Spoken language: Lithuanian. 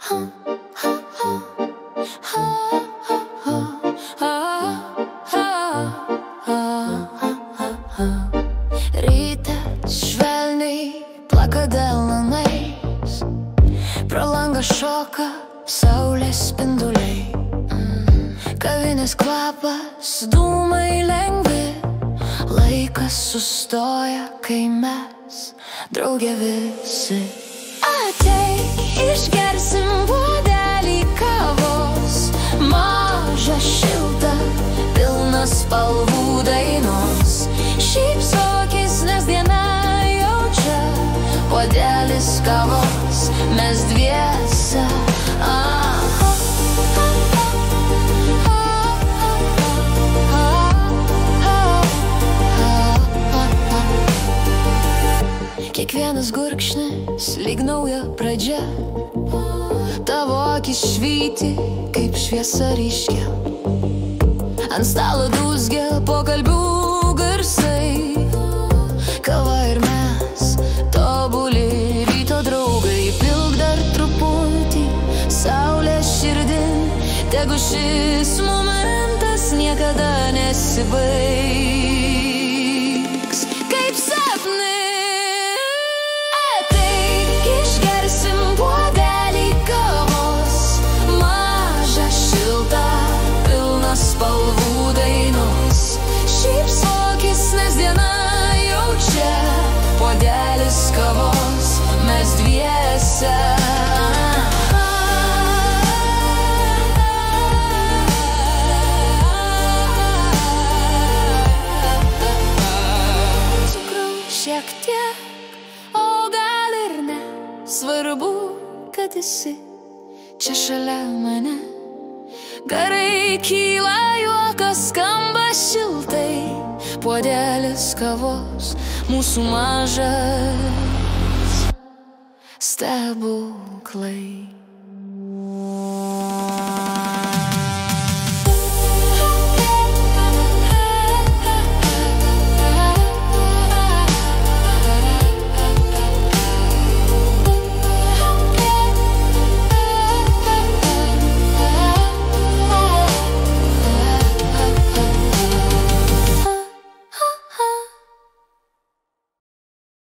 Ryte švelniai plaka delnais, pro langą šoka saulės spinduliai. Kavinės kvapas, dūmai lengvi, laikas sustoja, kai mes drauge visi. Ateik, išgersim puodelį kavos, mažą šiltą, pilną spalvų dainos. Šypsokis, nes diena jau čia, puodelis kavos, mes dviese. Kiekvienas gurkšnis lyg nauja pradžia, tavo akis švyti kaip šviesa ryškia. Ant stalo dūzgia pokalbių garsai, kava ir mes, tobuli ryto draugai. Pilk dar truputį saulės širdin, tegu šis momentas niekada nesibaigs. Kaip sapnai spalvų dainos. Šypsokis, nes diena jau čia, puodelis kavos, mes dviese. Cukraus šiek tiek, o gal ir ne, svarbu, kad esi čia šalia mane. Garai kyla, juokas skamba šiltai, puodelis kavos, mūsų mažas stebuklai.